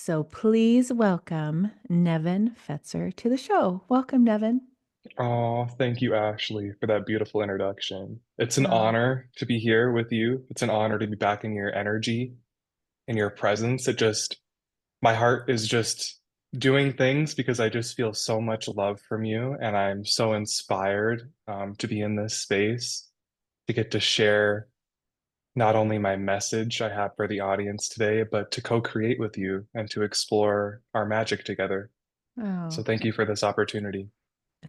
So please welcome Nevin Fetzer to the show. Welcome, Nevin. Oh, thank you, Ashley, for that beautiful introduction. It's an Oh, honor to be here with you. It's an honor to be back in your energy, in your presence. My heart is just doing things because I just feel so much love from you, and I'm so inspired to be in this space, to get to share not only my message I have for the audience today, but to co-create with you and to explore our magic together. So oh, thank you for this opportunity.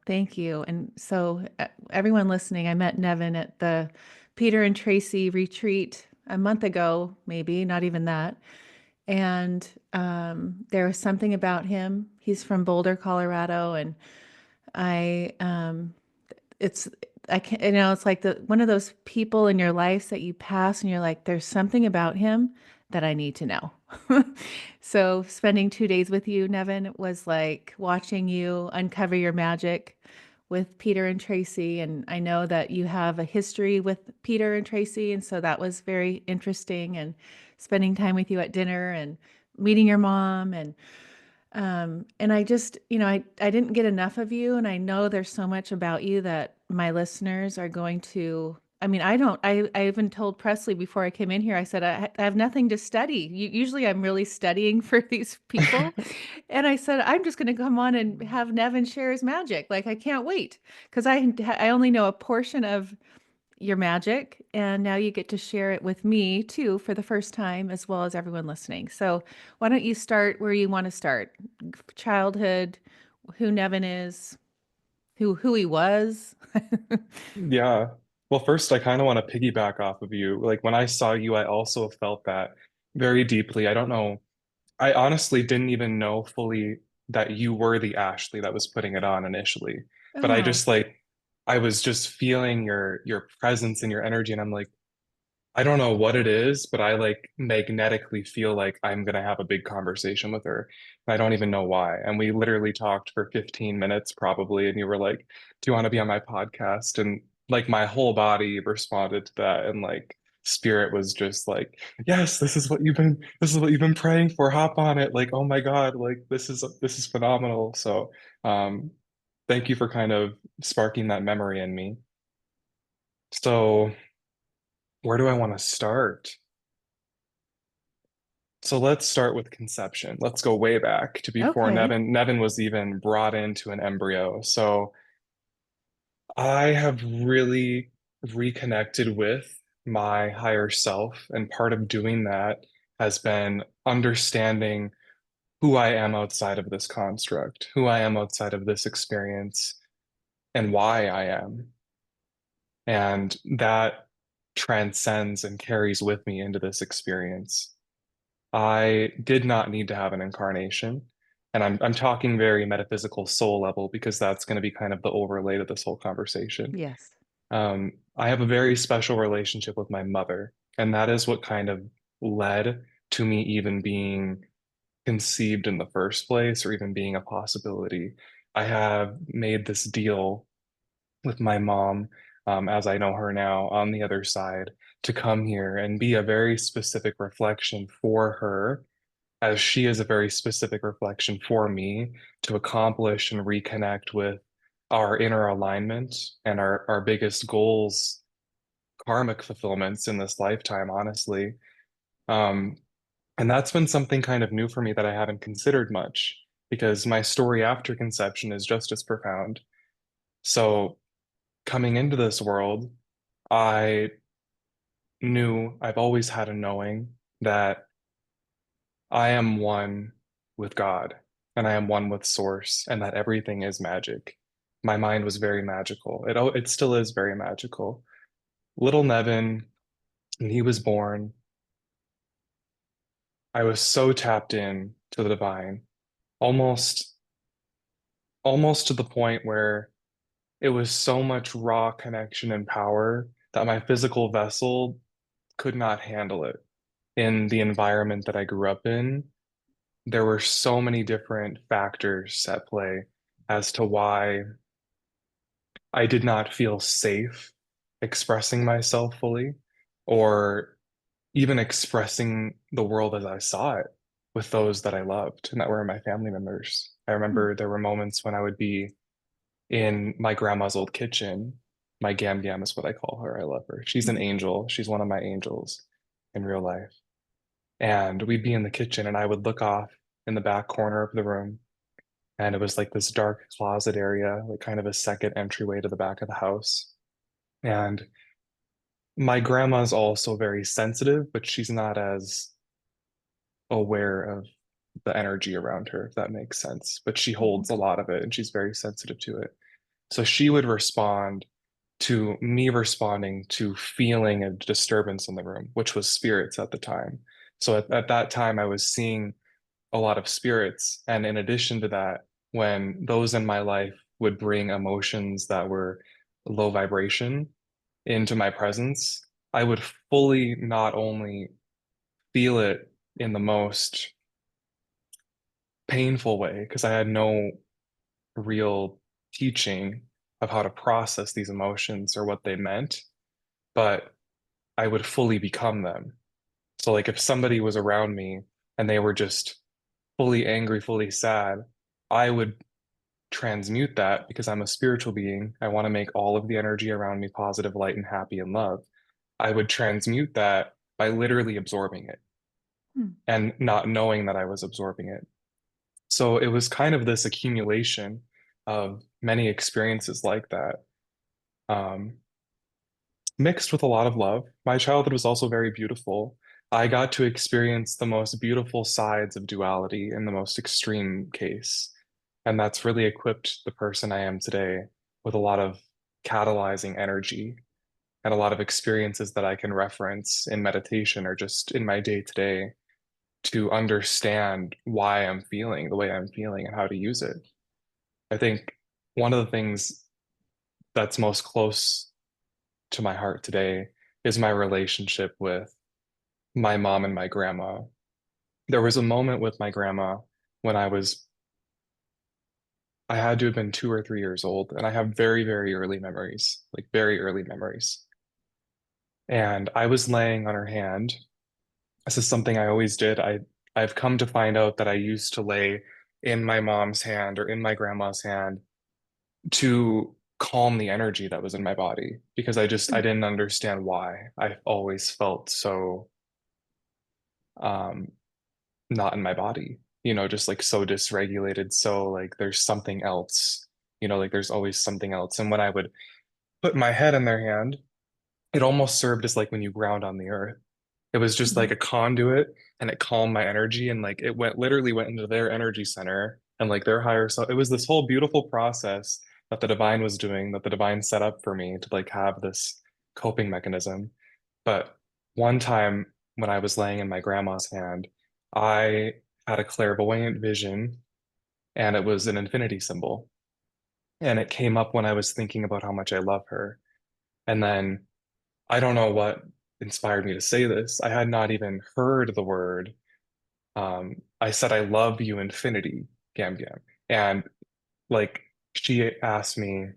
thank you. And so, everyone listening, I met Nevin at the Peter and Tracy retreat a month ago, maybe not even that. And there was something about him. He's from Boulder, Colorado, and I it's I can't, it's like the one of those people in your life that you pass and you're like, there's something about him that I need to know. So spending 2 days with you, Nevin, was like watching you uncover your magic with Peter and Tracy. And I know that you have a history with Peter and Tracy, and so that was very interesting. And spending time with you at dinner and meeting your mom and I just, I didn't get enough of you, and I know there's so much about you that my listeners are going to. I mean, I even told Presley before I came in here, I said, I have nothing to study. Usually I'm really studying for these people. And I said, I'm just going to come on and have Nevin share his magic. Like, I can't wait because I only know a portion of your magic, and now you get to share it with me too for the first time, as well as everyone listening. So, why don't you start where you want to start? Childhood, who Nevin is, who he was. Yeah. Well, first, I kind of want to piggyback off of you. Like when I saw you, I also felt that very deeply. I don't know. I honestly didn't even know fully that you were the Ashley that was putting it on initially. But I Oh, just like I was just feeling your presence and your energy, and I'm like, I don't know what it is, but I like magnetically feel like I'm gonna have a big conversation with her. I don't even know why. And we literally talked for 15 minutes probably, and you were like, "Do you want to be on my podcast?" And like my whole body responded to that, and like spirit was just like, "Yes, this is what you've been praying for. Hop on it." Like, "Oh my God, like this is phenomenal." So, thank you for kind of sparking that memory in me. So, where do I want to start? So let's start with conception. Let's go way back to before okay. Nevin was even brought into an embryo. So I have really reconnected with my higher self, and part of doing that has been understanding who I am outside of this construct, who I am outside of this experience, and why I am. And that transcends and carries with me into this experience. I did not need to have an incarnation. And I'm talking very metaphysical soul level because that's going to be kind of the overlay to this whole conversation. Yes. I have a very special relationship with my mother, and that is what kind of led to me even being conceived in the first place or even being a possibility. I have made this deal with my mom, as I know her now, on the other side, to come here and be a very specific reflection for her as she is a very specific reflection for me to accomplish and reconnect with our inner alignment and our biggest goals, karmic fulfillments in this lifetime, honestly. Um, and that's been something kind of new for me that I haven't considered much because my story after conception is just as profound. So coming into this world, I knew I've always had a knowing that I am one with God and I am one with Source and that everything is magic. My mind was very magical. It still is very magical. Little Nevin, when he was born, I was so tapped in to the divine, almost almost to the point where it was so much raw connection and power that my physical vessel could not handle it in the environment that I grew up in. There were so many different factors at play as to why I did not feel safe expressing myself fully or even expressing the world as I saw it. with those that I loved and that were my family members. I Mm, remember there were moments when I would be in my grandma's old kitchen. My Gam Gam is what I call her. I love her. She's an mhm, angel. She's one of my angels in real life. And we'd be in the kitchen, and I would look off in the back corner of the room, and it was like this dark closet area, like kind of a second entryway to the back of the house. And my grandma's also very sensitive, but she's not as aware of the energy around her, if that makes sense. But she mhm, holds a lot of it and she's very sensitive to it. So she would respond to me responding to feeling a disturbance in the room, which was spirits at the time. So at that time, I was seeing a lot of spirits. And in addition to that, when those in my life would bring emotions that were low vibration into my presence, I would fully not only feel it in the most painful way, because I had no real teaching of how to process these emotions or what they meant, but I would fully become them. So, like, if somebody was around me and they were just fully angry, fully sad, I would transmute that because I'm a spiritual being. I want to make all of the energy around me positive, light, and happy and love. I would transmute that by literally absorbing it mm, and not knowing that I was absorbing it. So it was kind of this accumulation of many experiences like that, um, mixed with a lot of love. My childhood was also very beautiful. I got to experience the most beautiful sides of duality in the most extreme case. And that's really equipped the person I am today with a lot of catalyzing energy and a lot of experiences that I can reference in meditation or just in my day to day to understand why I'm feeling the way I'm feeling and how to use it. I think one of the things that's most close to my heart today is my relationship with my mom and my grandma. There was a moment with my grandma when I had to have been 2 or 3 years old, and I have very, very early memories, like very early memories. And I was laying on her hand. This is something I always did. I've come to find out that I used to lay in my mom's hand or in my grandma's hand to calm the energy that was in my body because I mm, didn't understand why. I always felt so um not in my body, just like so dysregulated, so like there's something else, like there's always something else. And when I would put my head in their hand, it almost served as like when you ground on the earth. It was just like mhm, a conduit and it calmed my energy and like it literally went into their energy center and like their higher self. It was this whole beautiful process that the divine was doing, that the divine set up for me to like have this coping mechanism. But one time when I was laying in my grandma's hand, I had a clairvoyant vision and it was an infinity symbol. And it came up when I was thinking about how much I love her. And then I don't know what inspired me to say this. I had not even heard the word. I said, I love you, infinity, Gam Gam. And like she asked me,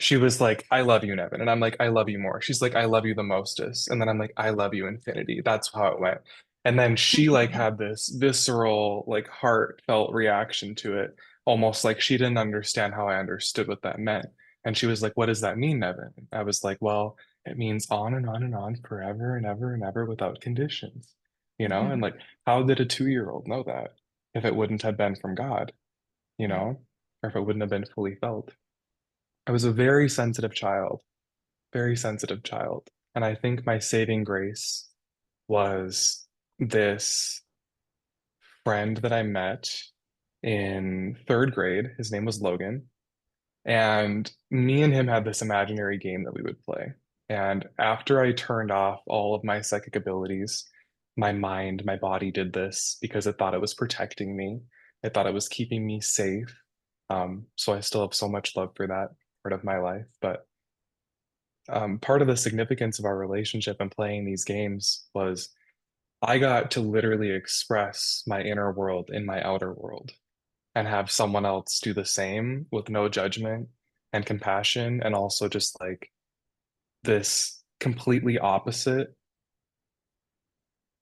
she was like, I love you, Nevin. And I'm like, I love you more. She's like, I love you the mostest. And then I'm like, I love you, infinity. That's how it went. And then she like had this visceral, like heartfelt reaction to it, almost like she didn't understand how I understood what that meant. And she was like, what does that mean, Nevin? I was like, well, it means on and on and on forever and ever and ever without conditions, And like, how did a 2-year-old know that if it wouldn't have been from God, right. or if it wouldn't have been fully felt? I was a very sensitive child, very sensitive child. And I think my saving grace was this friend that I met in third grade. His name was Logan. And me and him had this imaginary game that we would play. And after I turned off all of my psychic abilities, my mind, my body did this because it thought it was protecting me. It thought it was keeping me safe. So I still have so much love for that part of my life. But part of the significance of our relationship and playing these games was I got to literally express my inner world in my outer world and have someone else do the same with no judgment and compassion, and also just like this completely opposite,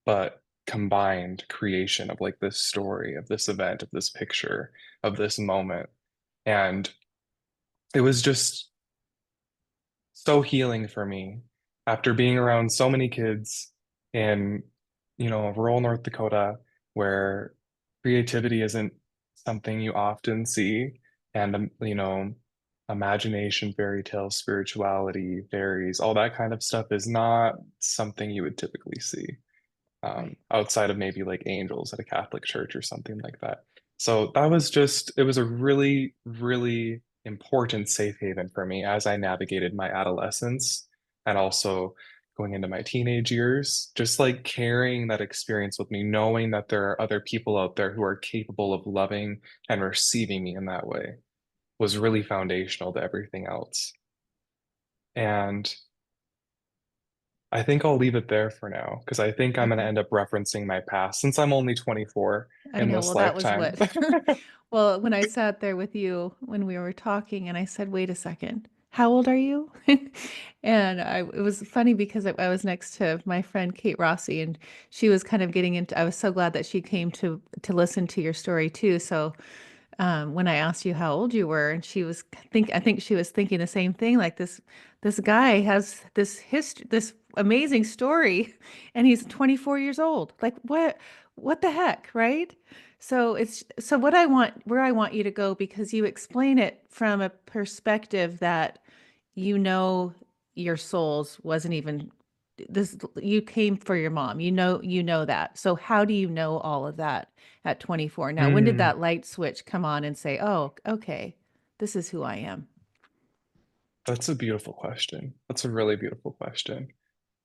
but combined creation of like this story, of this event, of this picture, of this moment. And it was just so healing for me after being around so many kids in, rural North Dakota where creativity isn't something you often see. And, imagination, fairy tales, spirituality, fairies, all that kind of stuff is not something you would typically see Right. outside of maybe like angels at a Catholic church or something like that. So that was just, it was a really, really important safe haven for me as I navigated my adolescence and also going into my teenage years, just like carrying that experience with me, knowing that there are other people out there who are capable of loving and receiving me in that way was really foundational to everything else. And I think I'll leave it there for now because I think I'm going to Okay. end up referencing my past since I'm only 24 I in know. this Well, that was lifetime. what, well, when I sat there with you when we were talking and I said, wait a second, how old are you? And it was funny because I was next to my friend Kate Rossi and she was kind of getting into, I was so glad that she came to listen to your story too. So when I asked you how old you were, and I think she was thinking the same thing. Like this guy has this history, this amazing story, and he's 24 years old. Like what the heck, right? So where I want you to go because you explain it from a perspective that you know your souls wasn't even this you came for your mom. You know that. So how do you know all of that at 24? Now, when did Mm, that light switch come on and say, "Oh, okay, this is who I am." that's a beautiful question. That's a really beautiful question.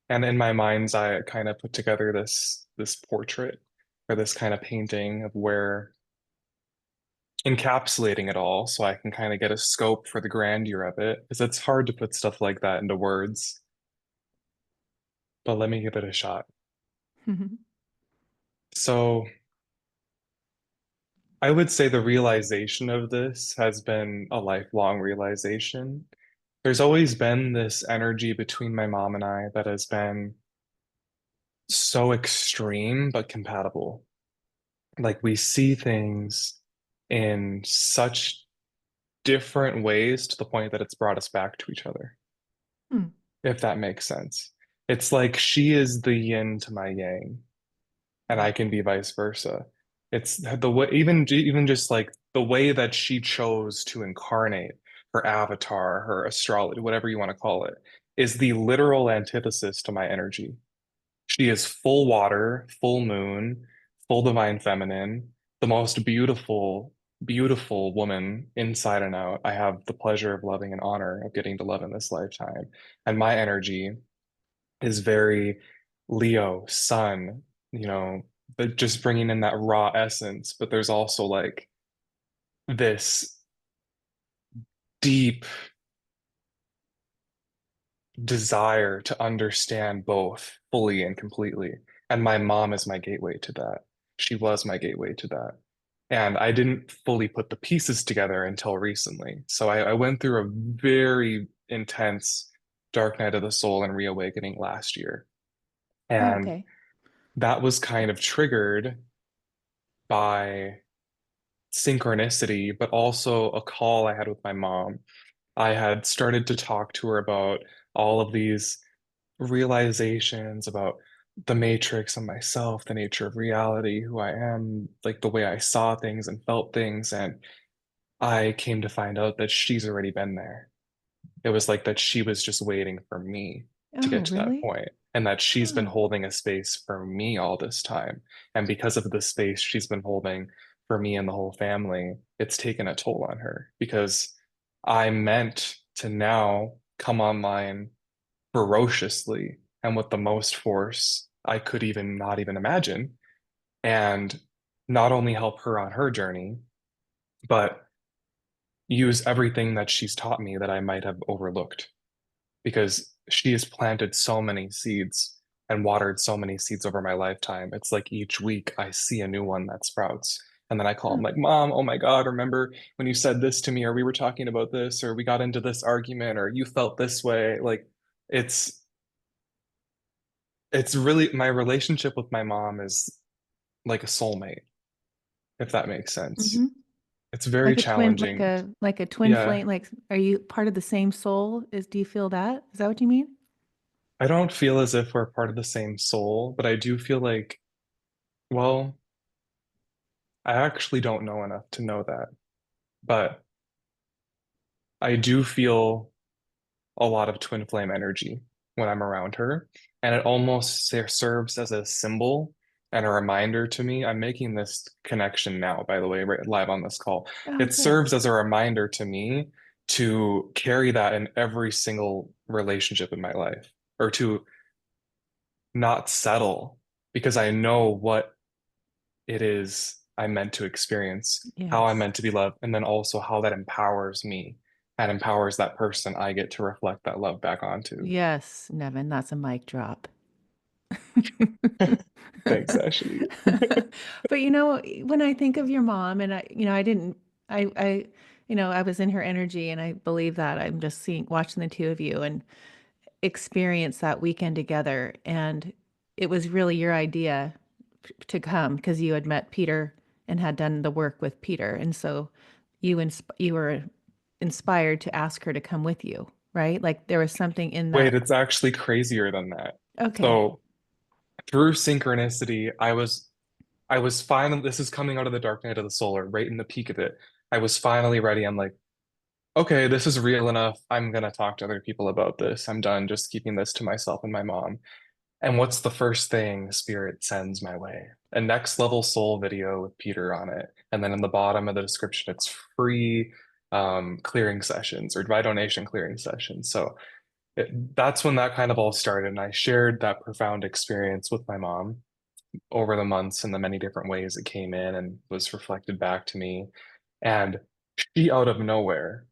And in my mind's eye, I kind of put together this portrait or this kind of painting of where encapsulating it all so I can kind of get a scope for the grandeur of it. Because it's hard to put stuff like that into words, but let me give it a shot. So I would say the realization of this has been a lifelong realization. There's always been this energy between my mom and I that has been so extreme but compatible. Like we see things in such different ways to the point that it's brought us back to each other, Hmm. if that makes sense. It's like she is the yin to my yang, and I Right. can be vice versa. It's the way, even just like the way that she chose to incarnate her avatar, her astrology, whatever you want to call it, is the literal antithesis to my energy. She is full water, full moon, full divine feminine, the most beautiful, beautiful woman inside and out. I have the pleasure of loving and honor of getting to love in this lifetime. And my energy is very Leo, sun, but just bringing in that raw essence. But there's also like this deep desire to understand both fully and completely. And my mom is my gateway to that. She was my gateway to that. And I didn't fully put the pieces together until recently. So I went through a very intense dark night of the soul and reawakening last year. Oh, And okay. that was kind of triggered by synchronicity, but also a call I had with my mom. I had started to talk to her about all of these realizations about the matrix and myself, the nature of reality, who I am, like the way I saw things and felt things. And I came to find out that she's already been there. It was like that she was just waiting for me to get Oh, to that really? point, and that she's been Oh. holding a space for me all this time. And because of the space she's been holding for me and the whole family, it's taken a toll on her because I meant to now come online ferociously and with the most force I could even not even imagine, and not only help her on her journey, but use everything that she's taught me that I might have overlooked because she has planted so many seeds and watered so many seeds over my lifetime. It's like each week I see a new one that sprouts. And then I call him Oh. like, Mom, oh my God, remember when you said this to me, or we were talking about this, or we got into this argument, or you felt this way. Like it's it's really my relationship with my mom is like a soulmate, if that makes sense. Hmm. It's very Like a twin, challenging. like a twin Yeah, flame. Like, are you part of the same soul? Do you feel that? Is that what you mean? I don't feel as if we're part of the same soul, but I do feel like, well, I actually don't know enough to know that. But I do feel a lot of twin flame energy when I'm around her. And it almost serves as a symbol and a reminder to me. I'm making this connection now, by the way, right live on this call. Oh, It good. serves as a reminder to me to carry that in every single relationship in my life, or to not settle because I know what it is I'm meant to experience, how I'm Yes. meant to be loved, and then also how that empowers me and empowers that person I get to reflect that love back onto. Yes, Nevin, that's a mic drop. Thanks, Ashley. But when I think of your mom and I didn't, I was in her energy and I believe that I'm just watching the two of you and experience that weekend together. And it was really your idea to come because you had met Peter and had done the work with Peter. And so you were inspired to ask her to come with you, right? Like there was something in Wait, that. it's actually crazier than that. Okay. So through synchronicity, I was finally, this is coming out of the dark night of the solar, right in the peak of it. I was finally ready. I'm like, okay, this is real enough. I'm gonna talk to other people about this. I'm done just keeping this to myself and my mom. And what's the first thing Spirit sends my way? A next level soul video with Peter on it. And then in the bottom of the description, it's free clearing sessions or by donation clearing sessions. So that's when that kind of all started. And I shared that profound experience with my mom over the months and the many different ways it came in and was reflected back to me. And she, out of nowhere,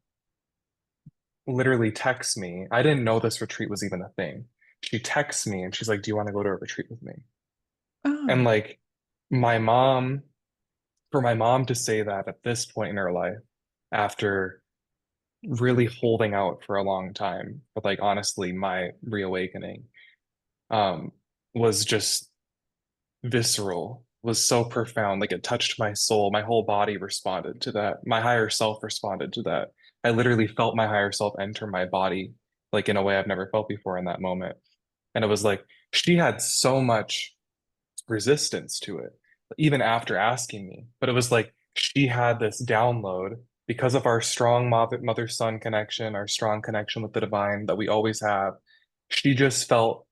literally texts me. I didn't know this retreat was even a thing. She texts me and she's like, "Do you want to go to a retreat with me?" And Oh, like, my mom, for my mom to say that at this point in her life, after really holding out for a long time, but like honestly, my reawakening, um, was just visceral, was so profound. Like it touched my soul. My whole body responded to that. My higher self responded to that. I literally felt my higher self enter my body, like in a way I've never felt before in that moment. And it was like she had so much resistance to it, even after asking me. But it was like she had this download because of our strong mother son connection, our strong connection with the divine that we always have. She just felt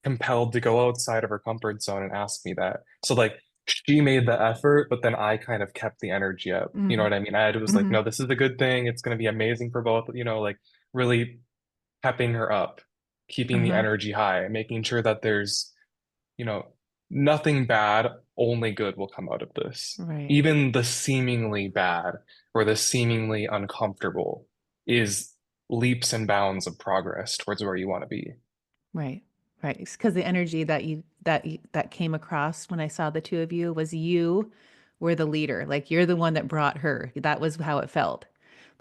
compelled to go outside of her comfort zone and ask me that. So like she made the effort, but then I kind of kept the energy up. You know mm, what I mean? I was like, hmm, no, this is a good thing. It's going to be amazing for both, like really pepping her up, keeping the uh-huh, energy high, making sure that there's you know, nothing bad, only good will come out of this. right. Even the seemingly bad or the seemingly uncomfortable is leaps and bounds of progress towards where you want to be. Right. Right. Because the energy that came across when I saw the two of you was you were the leader. Like you're the one that brought her. That was how it felt.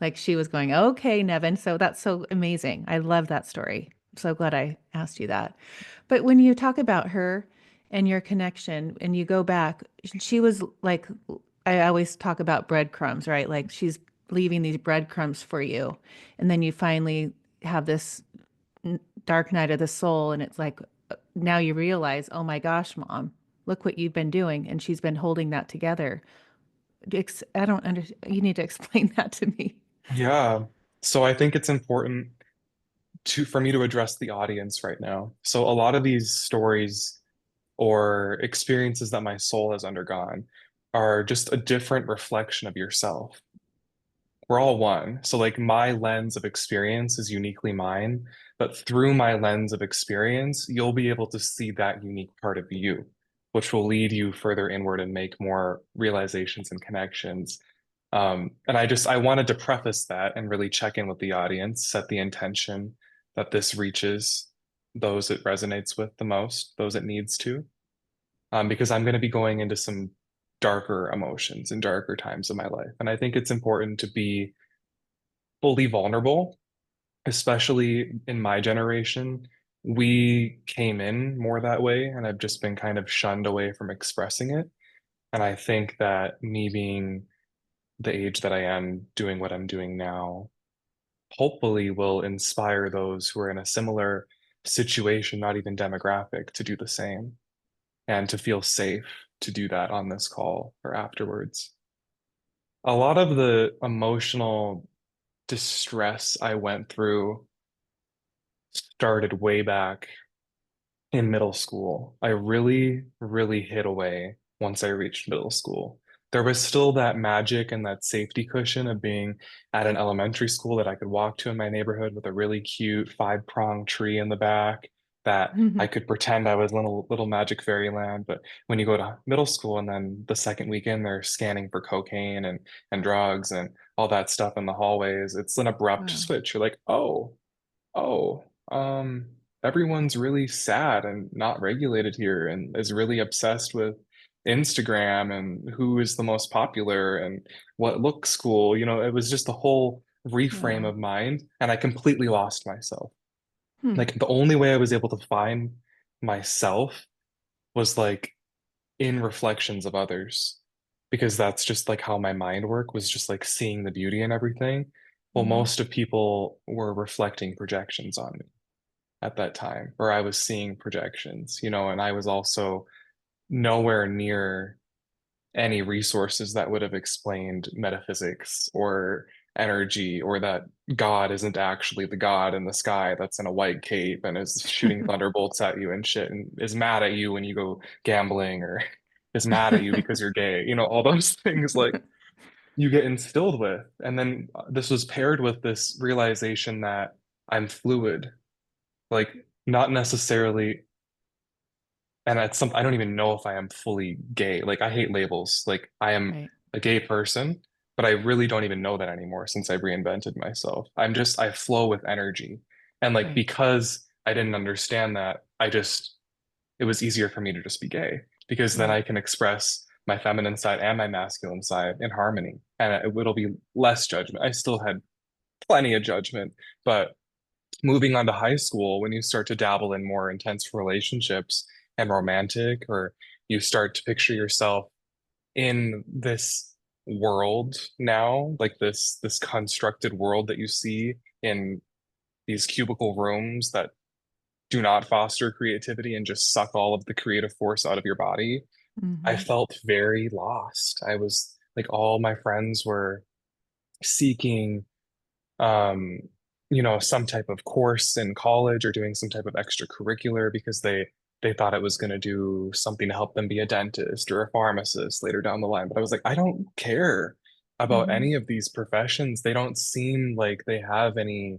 Like she was going, "Okay, Nevin." So that's so amazing. I love that story. I'm so glad I asked you that. But when you talk about her and your connection and you go back, she was like I always talk about breadcrumbs, right? Like she's leaving these breadcrumbs for you. And then you finally have this dark night of the soul and it's like now you realize, oh my gosh, mom, look what you've been doing, and she's been holding that together. I don't understand. You need to explain that to me. Yeah. So I think it's important for me to address the audience right now. So a lot of these stories or experiences that my soul has undergone are just a different reflection of yourself. We're all one. So, like, my lens of experience is uniquely mine, but through my lens of experience, you'll be able to see that unique part of you, which will lead you further inward and make more realizations and connections. And I wanted to preface that and really check in with the audience, set the intention that this reaches those it resonates with the most, those it needs to, because I'm going to be going into some darker emotions and darker times of my life. And I think it's important to be fully vulnerable, especially in my generation. we came in more that way, and I've just been kind of shunned away from expressing it. And I think that me being the age that I am, doing what I'm doing now, hopefully will inspire those who are in a similar situation, not even demographic, to do the same and to feel safe to do that on this call or afterwards. A lot of the emotional distress I went through started way back in middle school. I really, really hid away once I reached middle school. There was still that magic and that safety cushion of being at an elementary school that I could walk to in my neighborhood with a really cute five-pronged tree in the back that I could pretend I was little magic fairyland. But when you go to middle school and then the second weekend they're scanning for cocaine and drugs and all that stuff in the hallways, it's an abrupt Wow. switch. You're like, oh, everyone's really sad and not regulated here and is really obsessed with Instagram and who is the most popular and what looks cool. You know, it was just a whole reframe Wow. of mind, and I completely lost myself. Hmm. Like the only way I was able to find myself was like in reflections of others, because that's just like how my mind worked, was just like seeing the beauty in everything. Well, Hmm. most of people were reflecting projections on me at that time, or I was seeing projections, you know, and I was also nowhere near any resources that would have explained metaphysics or energy, or that God isn't actually the God in the sky that's in a white cape and is shooting thunderbolts at you and shit and is mad at you when you go gambling, or is mad at you because you're gay. You know, all those things like you get instilled with. And then this was paired with this realization that I'm fluid, like not necessarily, and it's some I don't even know if I am fully gay. Like I hate labels. Like I am Right. a gay person, but I really don't even know that anymore since I've reinvented myself. I flow with energy. And like Right. because I didn't understand that, it was easier for me to just be gay, because then Right. I can express my feminine side and my masculine side in harmony. And it'll be less judgment. I still had plenty of judgment, but moving on to high school, when you start to dabble in more intense relationships and romantic, or you start to picture yourself in this world now, like this constructed world that you see in these cubicle rooms that do not foster creativity and just suck all of the creative force out of your body, I Hmm. felt very lost. I was like, all my friends were seeking um, some type of course in college or doing some type of extracurricular because they thought it was going to do something to help them be a dentist or a pharmacist later down the line. But I was like, I don't care about Hmm. any of these professions. They don't seem like they have any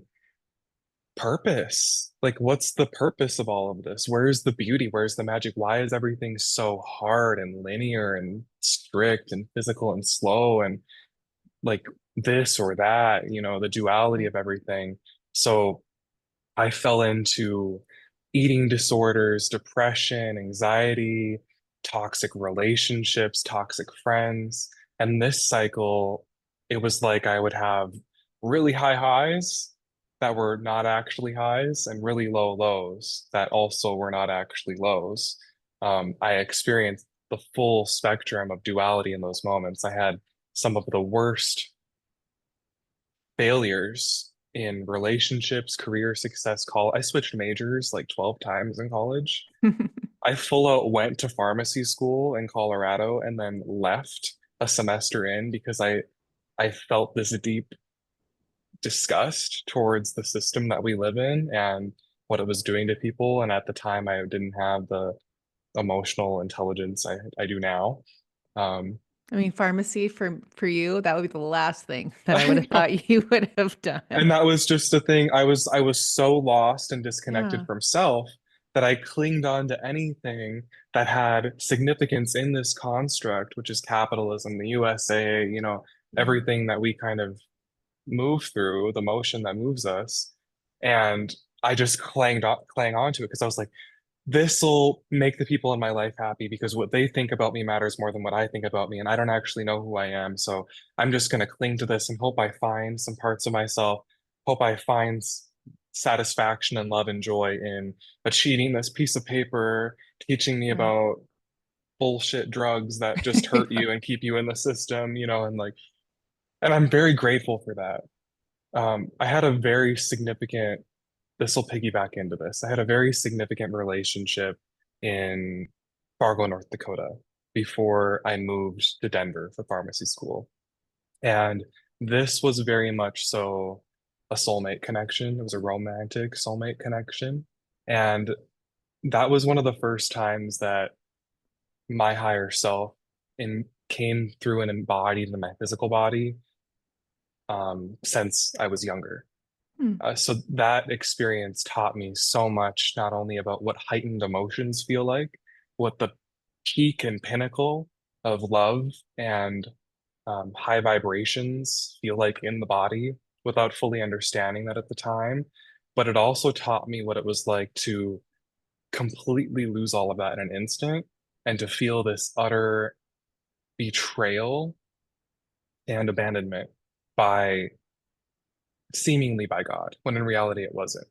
purpose. Like, what's the purpose of all of this? Where's the beauty? Where's the magic? Why is everything so hard and linear and strict and physical and slow and like this or that, the duality Right. of everything. So I fell into eating disorders, depression, anxiety, toxic relationships, toxic friends. And this cycle, it was like I would have really high highs that were not actually highs and really low lows that also were not actually lows. I experienced the full spectrum of duality in those moments. I had some of the worst failures in relationships, career success, I switched majors like 12 times in college. I full out went to pharmacy school in Colorado and then left a semester in because I felt this deep disgust towards the system that we live in and what it was doing to people. And at the time, I didn't have the emotional intelligence I do now. Um, I mean, pharmacy for you, that would be the last thing that I would I have know. thought you would have And done. that was just a thing. I was so lost and disconnected Yeah. from self that I clinged on to anything that had significance in this construct, which is capitalism, the USA, Yeah. everything that we kind of move through, the motion that moves us. And I just clang on to it because I was like, this will make the people in my life happy because what they think about me matters more than what I think about me. And I don't actually know who I am. So I'm just going to cling to this and hope I find some parts of myself, hope I find satisfaction and love and joy in achieving this piece of paper, teaching me Right. about bullshit drugs that just hurt you and keep you in the system, and like, and I'm very grateful for that. I had a very significant, this will piggyback into this. I had a very significant relationship in Fargo, North Dakota before I moved to Denver for pharmacy school. And this was very much so a soulmate connection. It was a romantic soulmate connection. And that was one of the first times that my higher self came through and embodied in my physical body since I was younger. Hmm. So that experience taught me so much, not only about what heightened emotions feel like, what the peak and pinnacle of love and high vibrations feel like in the body without fully understanding that at the time. But it also taught me what it was like to completely lose all of that in an instant and to feel this utter betrayal and abandonment by seemingly by God, when in reality it wasn't.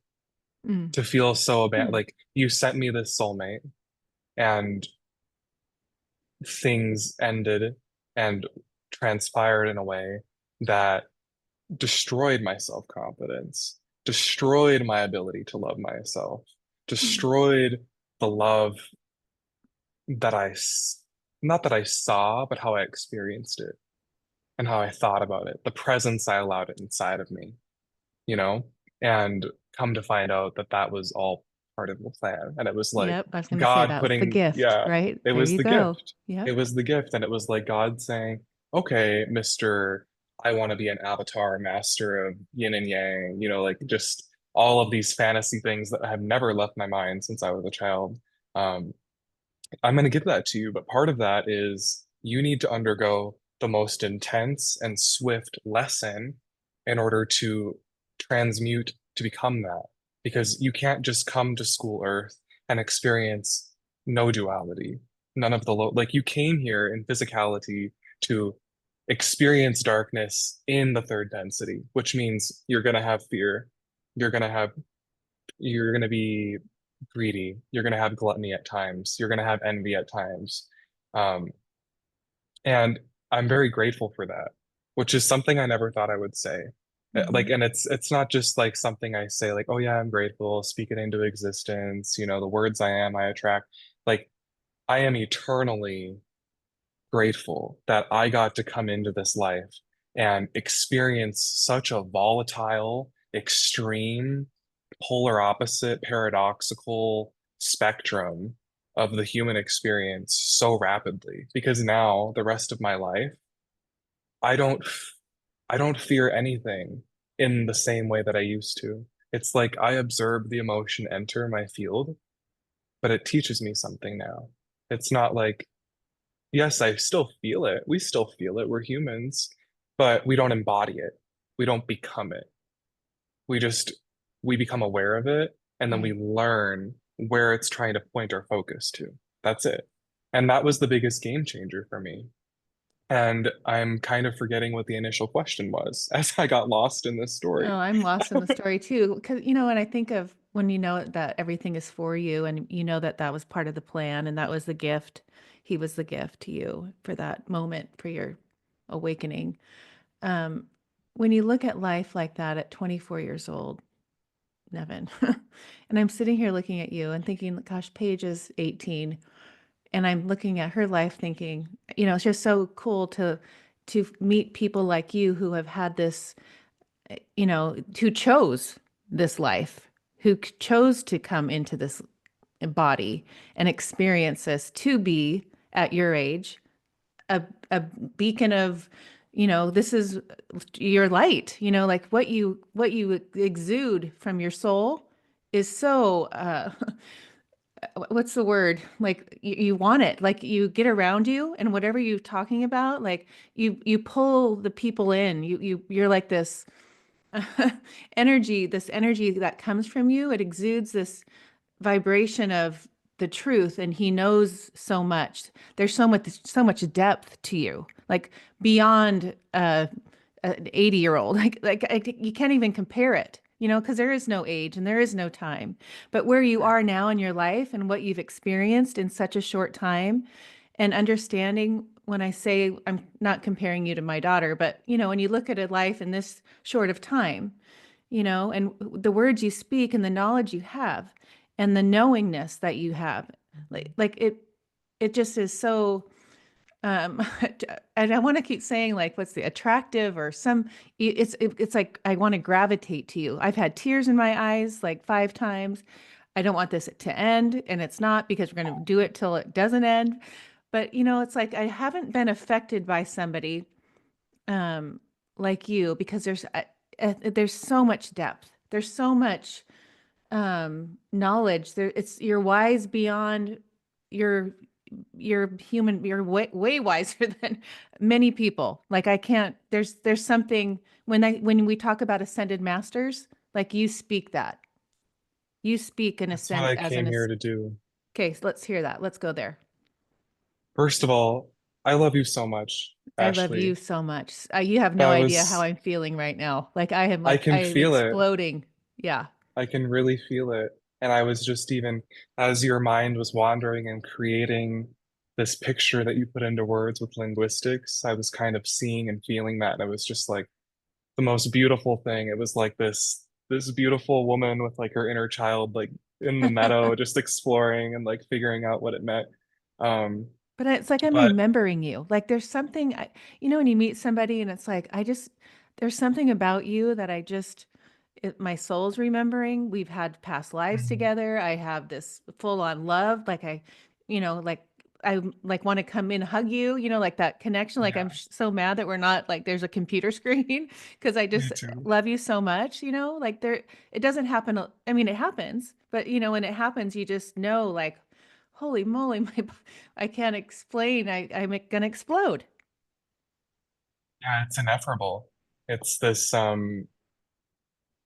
Mm. To feel so abandoned, Hmm. like you sent me this soulmate and things ended and transpired in a way that destroyed my self-confidence, destroyed my ability to love myself, Hmm. destroyed the love that not that I saw, but how I experienced it and how I thought about it, the presence I allowed it inside of me, you know? And come to find out that that was all part of the plan. And it was like Yep. I was going to say God that was the putting, gift, yeah, right? it There was you the go. gift. It Yep. was the gift. And it was like God saying, okay, Mr. I want to be an avatar master of yin and yang, like just all of these fantasy things that have never left my mind since I was a child. Um, I'm going to give that to you, but part of that is you need to undergo the most intense and swift lesson in order to transmute to become that. Because you can't just come to school Earth and experience no duality, none of the like you came here in physicality to experience darkness in the third density, which means you're going to have fear, you're going to have you're going to be greedy. You're going to have gluttony at times. You're going to have envy at times. Um, and I'm very grateful for that, which is something I never thought I would say. Hmm. Like, and it's not just like something I say like, oh yeah, I'm grateful, speak it into existence, the words I am, I attract. Like, I am eternally grateful that I got to come into this life and experience such a volatile, extreme, polar opposite, paradoxical spectrum of the human experience so rapidly. Because now, the rest of my life, I don't I don't fear anything in the same way that I used to. It's like I observe the emotion enter my field, but it teaches me something now. It's not like yes, I still feel it. We still feel it. We're humans, but we don't embody it. We don't become it. We just we become aware of it and then we Right. learn where it's trying to point our focus to. That's it. And that was the biggest game changer for me. And I'm kind of forgetting what the initial question was as I got lost in this Oh, story. I'm lost in the story too. Because, when I think of when you know that everything is for you and you know that that was part of the plan and that was the gift, he was the gift to you for that moment, for your awakening. Um, when you look at life like that at 24 years old, Nevin, and I'm sitting here looking at you and thinking, gosh, Paige is 18, and I'm looking at her life thinking, it's just so cool to meet people like you who have had this, who chose this life, who chose to come into this body and experience this to be at your age a beacon of, this is your light, like what you exude from your soul is so what's the word? Like you want it, like you get around you and whatever you're talking about, like you pull the people in. You're like this this energy that comes from you. It exudes this vibration of the truth, and he knows so much. There's so much depth to you, like beyond an 80-year-old. Like you can't even compare it. because there is no age and there is no time. But where you Right. are now in your life and what you've experienced in such a short time, and understanding when I say I'm not comparing you to my daughter, but when you look at a life in this short of time, and the words you speak and the knowledge you have and the knowingness that you have, like it just is so um and I want to keep saying like what's the attractive or some it's like I want to gravitate to you. I've had tears in my eyes like 5 times. I don't want this to end, and it's not, because we're going to do it till it doesn't end. But it's like I haven't been affected by somebody um like you, because there's so much depth. There's so much knowledge there. It's You're wise beyond your human. You're way wiser than many people. Like I can't there's something when we talk about ascended masters, like you speak an That's what ascend I as came an here to do. okay, so let's hear that. Let's go there. First of all, I love you so much, I love you Ashley. so much. You have no That idea how was, I'm feeling right now. Like I am I like I can am feel it. exploding. Yeah. I can really feel it. And I was just even, as your mind was wandering and creating this picture that you put into words with linguistics, I was kind of seeing and feeling that. And it was just like the most beautiful thing. It was like this beautiful woman with like her inner child, like in the meadow, just exploring and like figuring out what it meant. Um, But it's like I'm but remembering you. Like there's something, when you meet somebody and it's like, there's something about you that my soul's remembering. We've had past lives Mhm. together. I have this full on love. Like I like want to come in, hug you, like that connection. Like I'm Yeah, so mad that we're not like there's a computer screen because I me just too. love you so much, like it doesn't happen. I mean, it happens, but when it happens, you just know like, holy moly, I can't explain. I'm gonna explode. Yeah, it's ineffable. It's this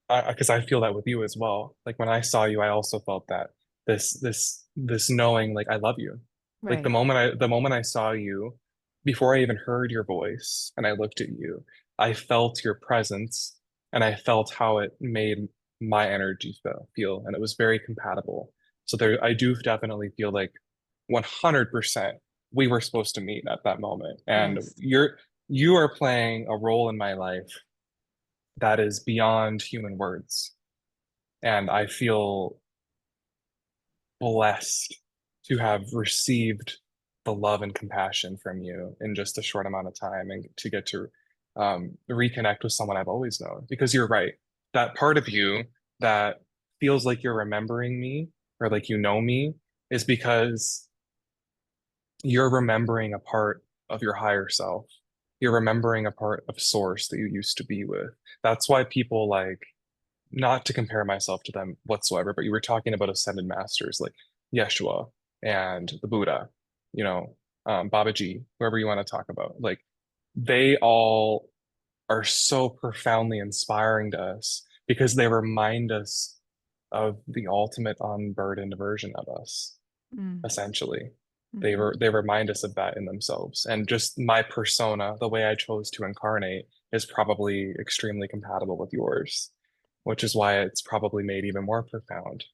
because I feel that with you as well. Like when I saw you, I also felt that this knowing, like I love you. Like Right. the moment I saw you, before I even heard your voice, and I looked at you, I felt your presence, and I felt how it made my energy feel, and it was very compatible. So there, I do definitely feel like 100% we were supposed to meet at that moment, and Yes. you are playing a role in my life that is beyond human words. And I feel blessed to have received the love and compassion from you in just a short amount of time and to get to reconnect with someone I've always known. Because you're right, that part of you that feels like you're remembering me or like you know me is because you're remembering a part of your higher self. You're remembering a part of source that you used to be with. That's why people like, not to compare myself to them whatsoever, but you were talking about ascended masters like Yeshua and the Buddha, Babaji, whoever you want to talk about. Like they all are so profoundly inspiring to us because they remind us of the ultimate unburdened version of us, Mm. essentially. Hmm. They remind us of that in themselves. And just my persona, the way I chose to incarnate, is probably extremely compatible with yours, which is why it's probably made even more profound.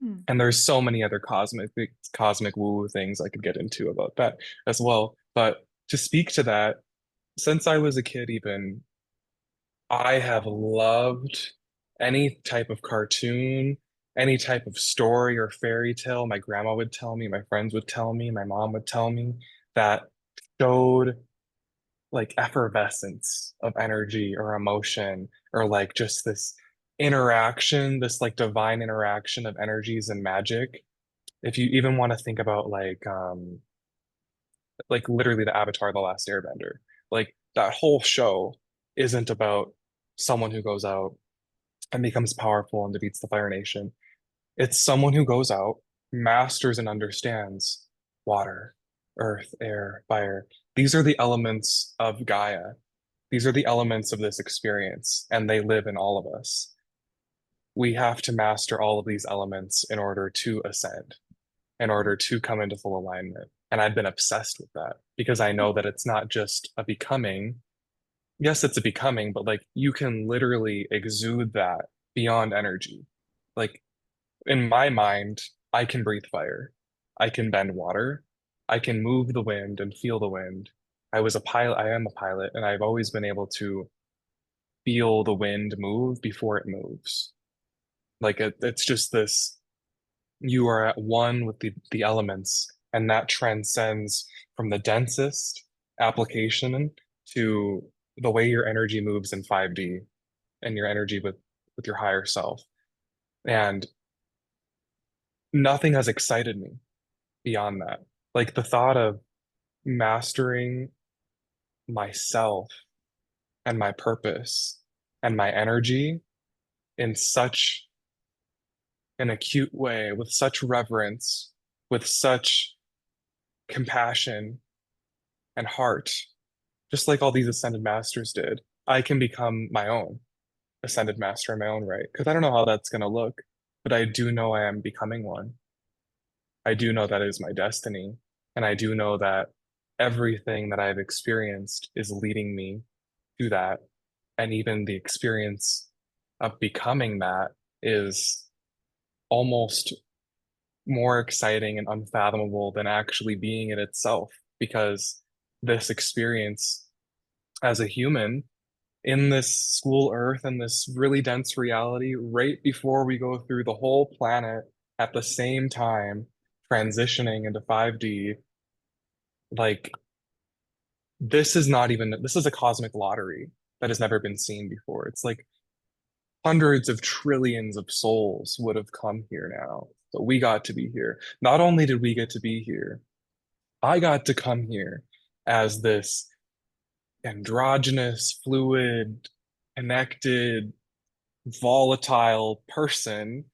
Hmm. And there's so many other cosmic woo things I could get into about that as well. But to speak to that, since I was a kid, even I have loved any type of cartoon, any type of story or fairy tale. My grandma would tell me, my friends would tell me, my mom would tell me that showed like effervescence of energy or emotion or like just this interaction, this like divine interaction of energies and magic. If you even want to think about like literally the Avatar, The Last Airbender, like that whole show isn't about someone who goes out and becomes powerful and defeats the Fire Nation. It's someone who goes out, masters and understands water, earth, air, fire. These are the elements of Gaia. These are the elements of this experience, and they live in all of us. We have to master all of these elements in order to ascend, in order to come into full alignment. And I've been obsessed with that because I know that it's not just a becoming. Yes, it's a becoming, but like you can literally exude that beyond energy. Like in my mind, I can breathe fire. I can bend water. I can move the wind and feel the wind. I was a pilot, I am a pilot, and I've always been able to feel the wind move before it moves. Like it's just this, you are at one with the elements, and that transcends from the densest application to the way your energy moves in 5D and your energy with your higher self. And nothing has excited me beyond that. Like the thought of mastering myself and my purpose and my energy in such an acute way, with such reverence, with such compassion and heart, just like all these ascended masters did. I can become my own ascended master in my own right. Because I don't know how that's going to look, but I do know I am becoming one. I do know that is my destiny. And I do know that everything that I've experienced is leading me to that. And even the experience of becoming that is almost more exciting and unfathomable than actually being it itself. Because this experience as a human in this school Earth and this really dense reality, right before we go through the whole planet at the same time, transitioning into 5D, like this is not even, this is a cosmic lottery that has never been seen before. It's like hundreds of trillions of souls would have come here now. But we got to be here. Not only did we get to be here, I got to come here as this androgynous, fluid, connected, volatile person,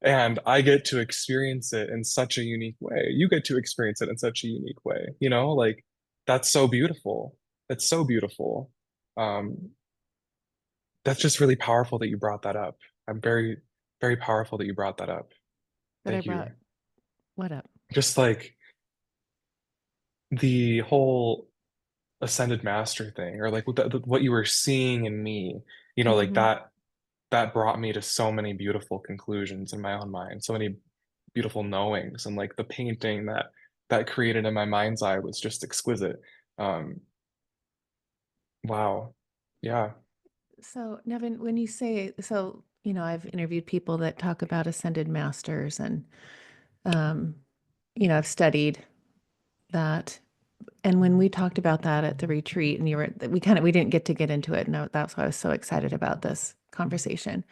and I get to experience it in such a unique way. You get to experience it in such a unique way, you know, like that's so beautiful. That's so beautiful. Um, that's just really powerful that you brought that up. I'm very, very powerful that you brought that up. That I Thank brought you. what up? Just like the whole ascended master thing, or like what you were seeing in me, you know, like Hmm. that brought me to so many beautiful conclusions in my own mind, so many beautiful knowings, and like the painting that created in my mind's eye was just exquisite. Um, wow. Yeah. So, Nevin, when you say, so, I've interviewed people that talk about ascended masters and, um, I've studied that. And when we talked about that at the retreat and we didn't get into it. No, that's why I was so excited about this conversation.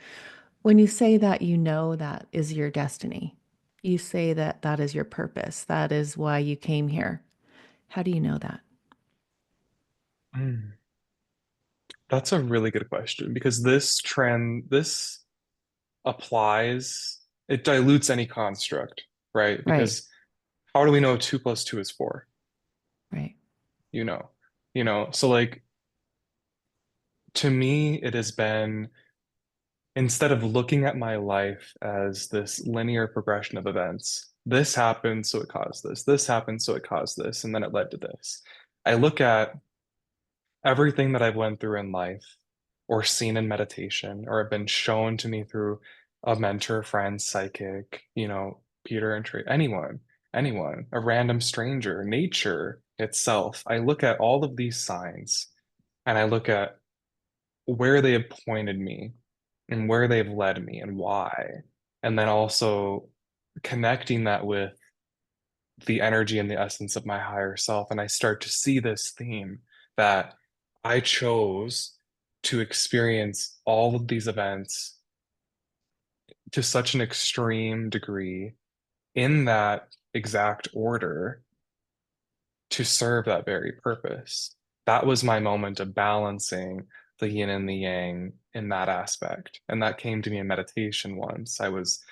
When you say that, that is your destiny. You say that that is your purpose. That is why you came here. How do you know that? Mm. That's a really good question because this applies, it dilutes any construct, right? Right, Because how do we know 2 + 2 is 4? right. You know, so like to me, it has been, instead of looking at my life as this linear progression of events, this happened, so it caused this. This happened, so it caused this, and then it led to this. I look at everything that I've went through in life or seen in meditation or have been shown to me through a mentor, friend, psychic, Peter and Trey, anyone, a random stranger, nature itself. I look at all of these signs and I look at where they have pointed me and where they've led me and why. And then also connecting that with the energy and the essence of my higher self. And I start to see this theme that I chose to experience all of these events to such an extreme degree in that exact order to serve that very purpose. That was my moment of balancing the yin and the yang in that aspect. And that came to me in meditation once. I was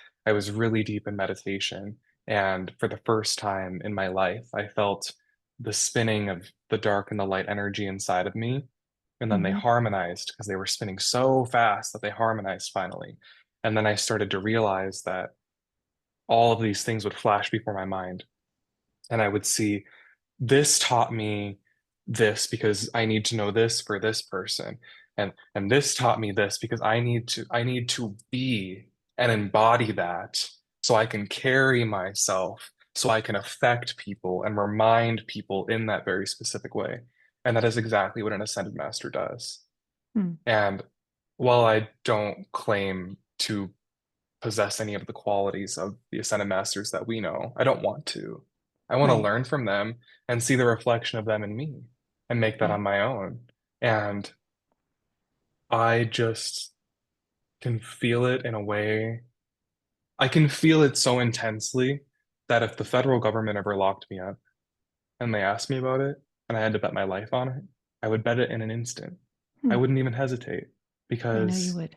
really deep in meditation, and for the first time in my life, I felt the spinning of the dark and the light energy inside of me. And then they Hmm. harmonized because they were spinning so fast that they harmonized finally. And then I started to realize that all of these things would flash before my mind. And I would see, this taught me this because I need to know this for this person. and this taught me this because I need to be and embody that so I can carry myself, so I can affect people and remind people in that very specific way. And that is exactly what an ascended master does. Hmm. And while I don't claim to possess any of the qualities of the ascended masters that we know, I don't want to. I want to Right. learn from them and see the reflection of them in me and make that Right. on my own. And I just can feel it in a way. I can feel it so intensely that if the federal government ever locked me up and they asked me about it and I had to bet my life on it, I would bet it in an instant. I Hmm. wouldn't even hesitate I know you because would.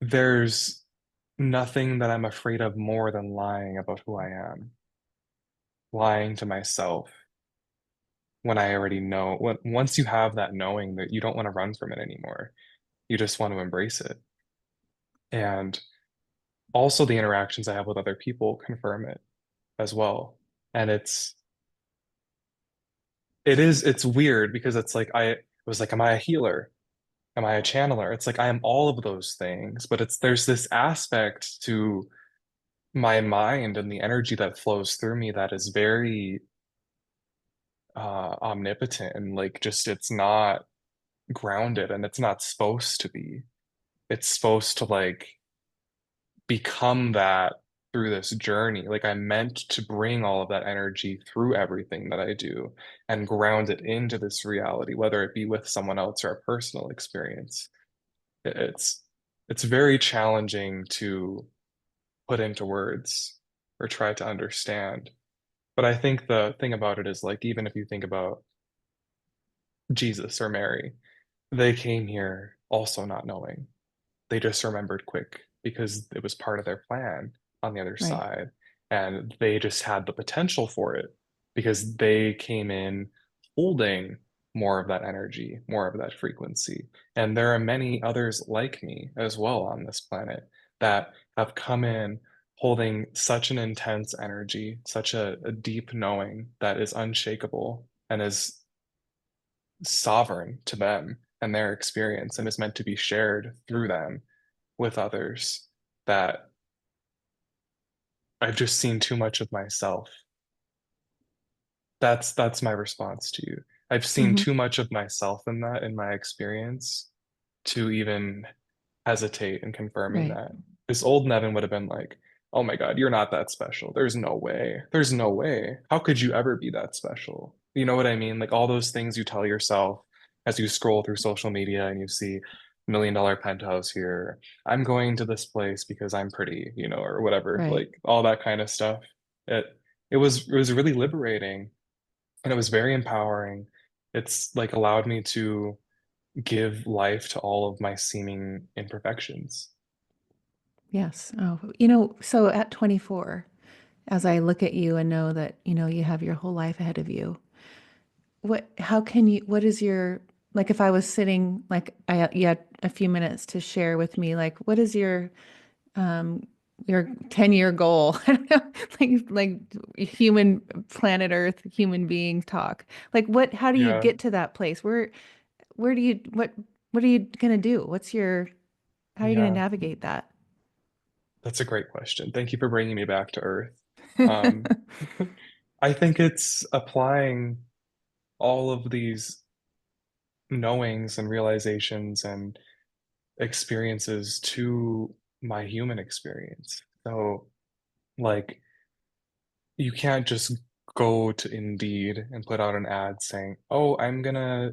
there's nothing that I'm afraid of more than lying about who I am, lying to myself when I already know. Once you have that knowing that you don't want to run from it anymore, you just want to embrace it. And also the interactions I have with other people confirm it as well. And it's weird because it's like I was like, am I a healer? Am I a channeler? It's like I am all of those things, but there's this aspect to my mind and the energy that flows through me that is very omnipotent and like just it's not grounded and it's not supposed to be. It's supposed to like become that through this journey. Like I'm meant to bring all of that energy through everything that I do and ground it into this reality, whether it be with someone else or a personal experience. It's it's very challenging to put into words or try to understand. But I think the thing about it is like even if you think about Jesus or Mary, they came here also not knowing. They just remembered quick because it was part of their plan on the other Right. side. And they just had the potential for it because they came in holding more of that energy, more of that frequency. And there are many others like me as well on this planet that have come in holding such an intense energy, such a deep knowing that is unshakable and is sovereign to them and their experience and is meant to be shared through them with others that I've just seen too much of myself. That's my response to you. I've seen Hmm. too much of myself in that in my experience to even hesitate in confirming Right. that. This old Nevin would have been like, "Oh my God, you're not that special. There's no way. There's no way. How could you ever be that special?" You know what I mean? Like all those things you tell yourself as you scroll through social media and you see $1 million penthouse here. I'm going to this place because I'm pretty, or whatever, Right. like all that kind of stuff. It it was really liberating and it was very empowering. It's like allowed me to give life to all of my seeming imperfections. Yes. Oh, so at 24, as I look at you and know that, you have your whole life ahead of you, what is like if I was sitting, like you had a few minutes to share with me, like what is um, your 10-year goal? I don't know, like human planet Earth, human being talk. Like how do you Yeah, get to that place? Where do you, what are you gonna do? How are you gonna yeah, navigate that? that's a great question. Thank you for bringing me back to Earth. Um, I think it's applying all of these knowings and realizations and experiences to my human experience. So, like, you can't just go to Indeed and put out an ad saying, "Oh, I'm gonna,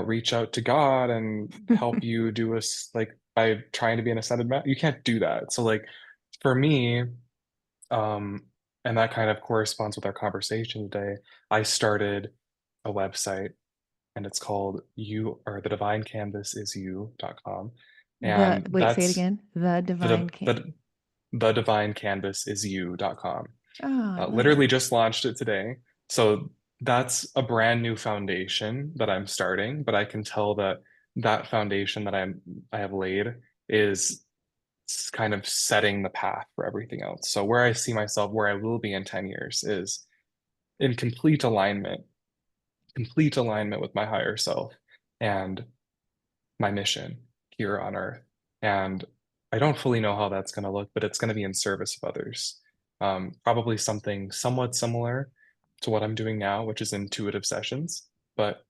reach out to God and help you do us like by trying to be an ascended man." You can't do that. So, like, for me, um, and that kind of corresponds with our conversation today, I started a website and it's called you or the divine canvas is you.com. And Wait, say it that's again. The divine the can. the the divine canvas is you.com. Oh, I love Literally it. just launched it today. So that's a brand new foundation that I'm starting, but I can tell that that foundation that I have laid is kind of setting the path for everything else. So where I see myself, where I will be in 10 years is in complete alignment with my higher self. And my mission here on Earth. And I don't fully know how that's going to look, but it's going to be in service of others. Probably something somewhat similar to what I'm doing now, which is intuitive sessions, but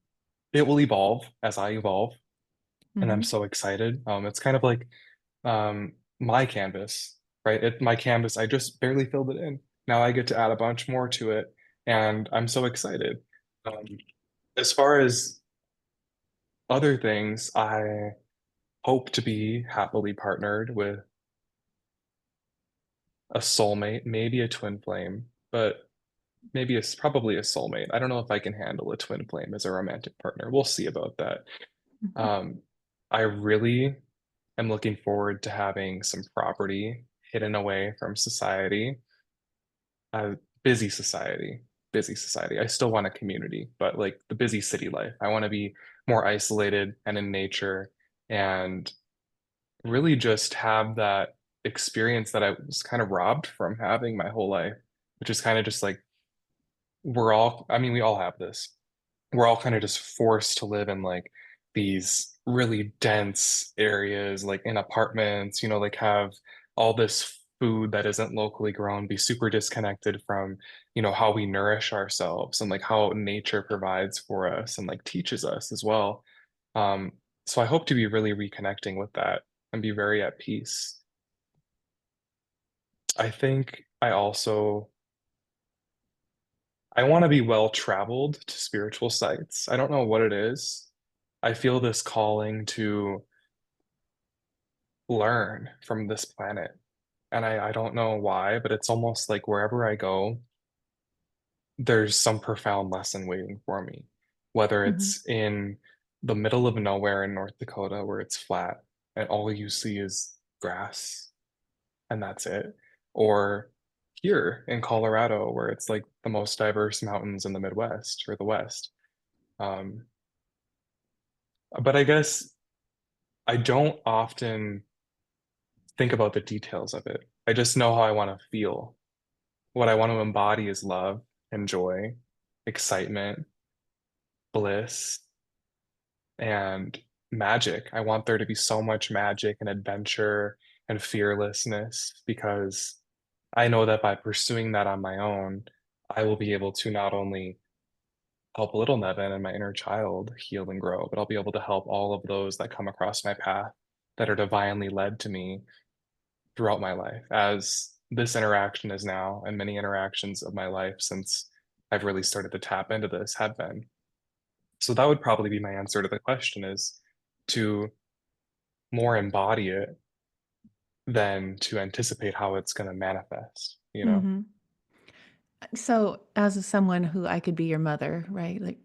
it will evolve as I evolve. And I'm Hmm. so excited. It's kind of like my canvas, right? My canvas, I just barely filled it in. Now I get to add a bunch more to it, and I'm so excited. Um, as far as other things, I hope to be happily partnered with a soulmate, maybe a twin flame, but maybe it's probably a soulmate. I don't know if I can handle a twin flame as a romantic partner. We'll see about that. Um, I really am looking forward to having some property hidden away from society. Uh, busy society, busy society. I still want a community, but like the busy city life, I want to be more isolated and in nature and really just have that experience that I was kind of robbed from having my whole life, which is kind of just like I mean, we all have this. We're all kind of just forced to live in like these really dense areas, like in apartments, like have all this food that isn't locally grown, be super disconnected from, how we nourish ourselves and like how nature provides for us and like teaches us as well. Um, so I hope to be really reconnecting with that and be very at peace. I think I want to be well traveled to spiritual sites. I don't know what it is. I feel this calling to learn from this planet. And I don't know why, but it's almost like wherever I go, there's some profound lesson waiting for me. Whether Hmm. it's in the middle of nowhere in North Dakota where it's flat and all you see is grass and that's it, or here in Colorado where it's like the most diverse mountains in the Midwest or the West. Um, but I guess I don't often think about the details of it. I just know how I want to feel. What I want to embody is love and joy, excitement, bliss, and magic. I want there to be so much magic and adventure and fearlessness because I know that by pursuing that on my own, I will be able to not only help little Nevin and my inner child heal and grow, but I'll be able to help all of those that come across my path that are divinely led to me throughout my life, as this interaction is now, and many interactions of my life since I've really started to tap into this have been. So that would probably be my answer to the question is to more embody it than to anticipate how it's going to manifest, you know? Hmm. So, as someone who I could be your mother, right? Like,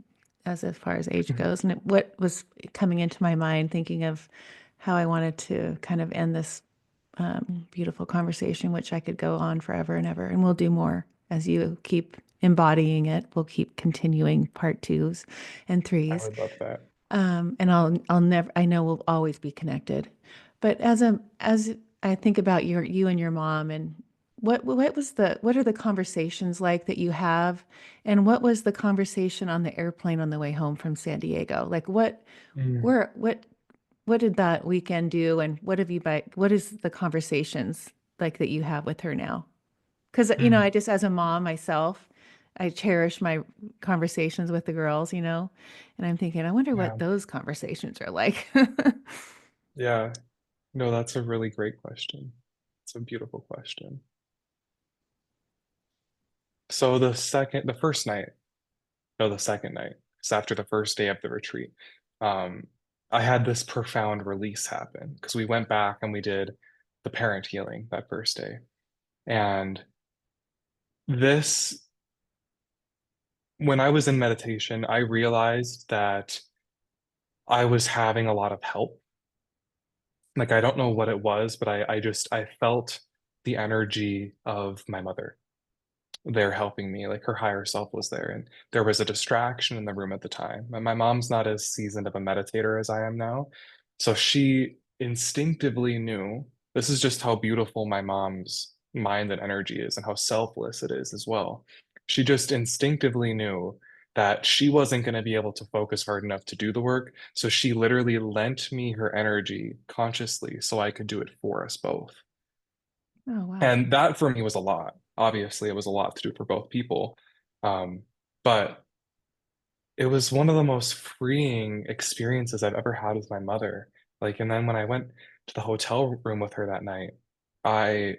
as far as age goes, and what was coming into my mind, thinking of how I wanted to kind of end this beautiful conversation, which I could go on forever and ever, and we'll do more as you keep embodying it. We'll keep continuing part twos and I threes. would love that. And I'll never, I know we'll always be connected. But as I think about you and your mom and what are the conversations like that you have? And what was the conversation on the airplane on the way home from San Diego? Like Mm, where, what did that weekend do? And what is the conversations like that you have with her now? Because, I mm, just, as a mom myself, I cherish my conversations with the girls, and I'm thinking, I wonder yeah. what those conversations are like. Yeah. No, that's a really great question. It's a beautiful question. So the first night, no, the second night, it's after the first day of the retreat. Um, I had this profound release happen because we went back and we did the parent healing that first day. And this, when I was in meditation, I realized that I was having a lot of help. Like, I don't know what it was, but I felt the energy of my mother there helping me. Like her higher self was there, and there was a distraction in the room at the time. And my mom's not as seasoned of a meditator as I am now. So she instinctively knew this is just how beautiful my mom's mind and energy is and how selfless it is as well. She just instinctively knew that she wasn't going to be able to focus hard enough to do the work. So she literally lent me her energy consciously so I could do it for us both. Oh, wow. And that for me was a lot. Obviously, it was a lot to do for both people. Um, but it was one of the most freeing experiences I've ever had with my mother. Like, and then when I went to the hotel room with her that night, I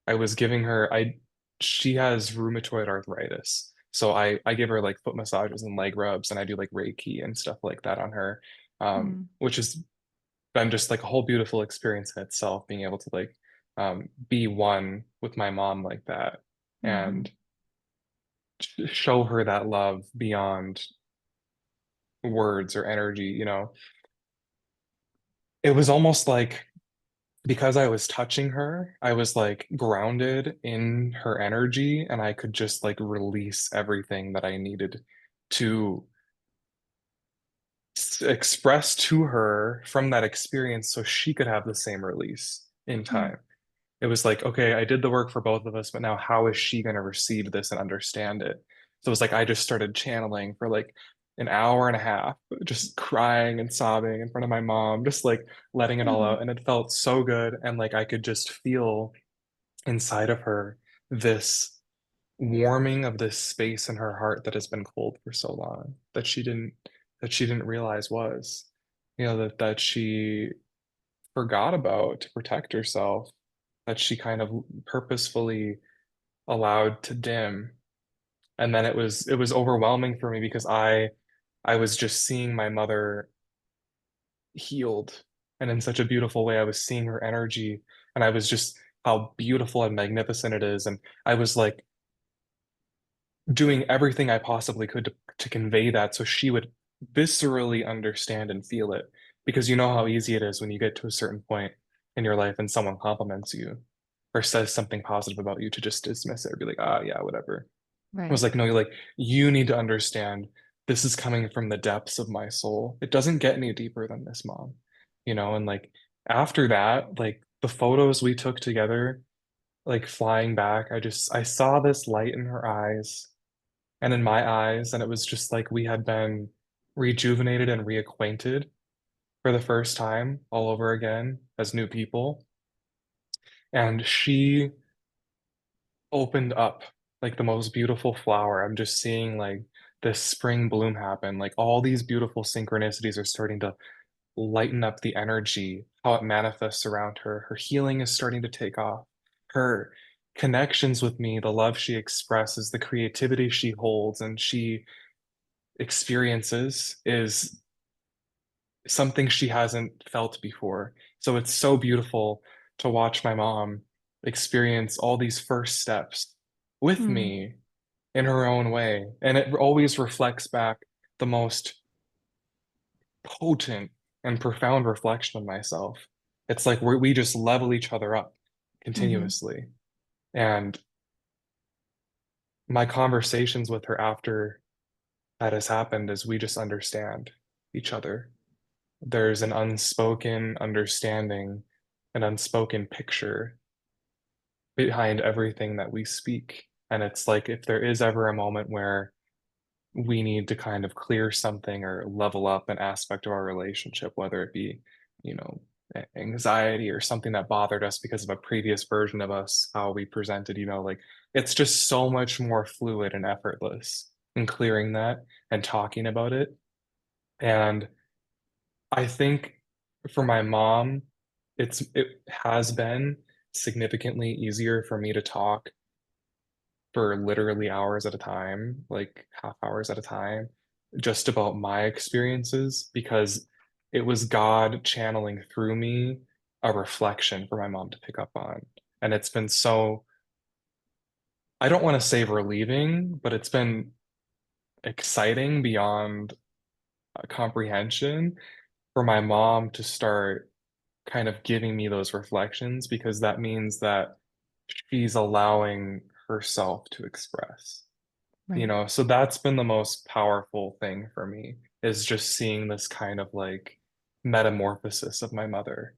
I was giving her she has rheumatoid arthritis. So I give her like foot massages and leg rubs and I do like Reiki and stuff like that on her. Mm, Which has been just like a whole beautiful experience in itself, being able to like be one with my mom like that mm-hmm, and show her that love beyond words or energy, you know. It was almost like because I was touching her, I was like grounded in her energy and I could just like release everything that I needed to express to her from that experience so she could have the same release in mm, time. It was like, okay, I did the work for both of us, but now how is she going to receive this and understand it? So it was like I just started channeling for like an hour and a half, just crying and sobbing in front of my mom, just like letting it all oh, out. And it felt so good. And like I could just feel inside of her this warming of this space in her heart that has been cold for so long that she didn't realize was, you know, that she forgot about to protect herself, that she kind of purposefully allowed to dim. And then it was overwhelming for me because I was just seeing my mother healed and in such a beautiful way. I was seeing her energy and I was just how beautiful and magnificent it is. And I was like doing everything I possibly could to convey that so she would viscerally understand and feel it. Because you know how easy it is when you get to a certain point in your life and someone compliments you or says something positive about you to just dismiss it or be like, ah, yeah, whatever. I was right. like, no, you're like, you need to understand this is coming from the depths of my soul. It doesn't get any deeper than this, mom. You know, and like after that, like the photos we took together, like flying back, I saw this light in her eyes and in my eyes, and it was just like we had been rejuvenated and reacquainted for the first time all over again as new people. And she opened up like the most beautiful flower. I'm just seeing like this spring bloom happen. Like all these beautiful synchronicities are starting to lighten up the energy, how it manifests around her. Her healing is starting to take off. Her connections with me, the love she expresses, the creativity she holds and she experiences is something she hasn't felt before. So it's so beautiful to watch my mom experience all these first steps with Mm, me in her own way. And it always reflects back the most potent and profound reflection of myself. It's like we just level each other up mm-hmm, continuously. And my conversations with her after that has happened is we just understand each other. There's an unspoken understanding, an unspoken picture behind everything that we speak. And it's like if there is ever a moment where we need to kind of clear something or level up an aspect of our relationship, whether it be, you know, anxiety or something that bothered us because of a previous version of us, how we presented, you know, like it's just so much more fluid and effortless in clearing that and talking about it. And I think for my mom, it has been significantly easier for me to talk for literally hours at a time, like half hours at a time, just about my experiences because it was God channeling through me a reflection for my mom to pick up on. And it's been so, I don't want to say relieving, but it's been exciting beyond comprehension for my mom to start kind of giving me those reflections because that means that she's allowing herself to express, you right. know? So that's been the most powerful thing for me is just seeing this kind of like metamorphosis of my mother.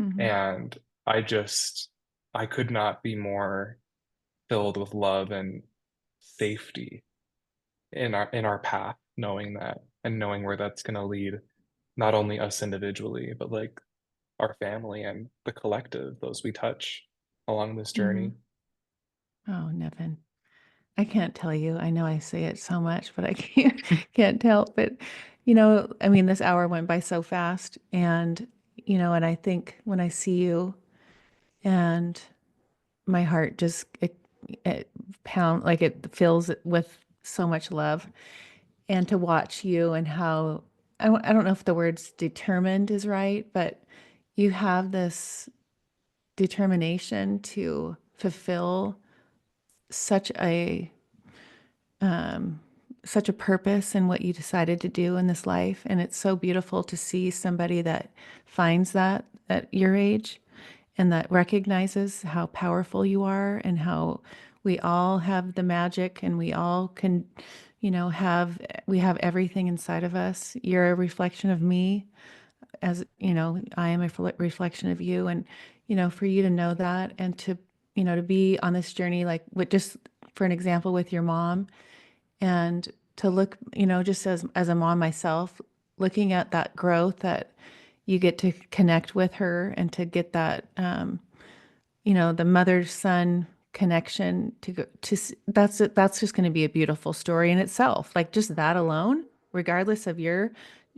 Mm-hmm, And just, I could not be more filled with love and safety in our path, knowing that and knowing where that's going to lead not only us individually, but like our family and the collective, those we touch along this Hmm. journey. Oh, Nevin. I can't tell you. I know I say it so much, but I can't help. But I mean, this hour went by so fast, and and I think when I see you, and my heart just it pound like it fills it with so much love, and to watch you and how I don't know if the words determined is right, but you have this determination to fulfill such a um, such a purpose in what you decided to do in this life. And it's so beautiful to see somebody that finds that at your age and that recognizes how powerful you are and how we all have the magic and we all can, we have everything inside of us. You're a reflection of me, as I am a reflection of you. And, for you to know that and to, to be on this journey, like with just for an example with your mom and to look, just as a mom myself, looking at that growth that you get to connect with her and to get that, the mother son connection to go to that's just going to be a beautiful story in itself. Like just that alone, regardless of your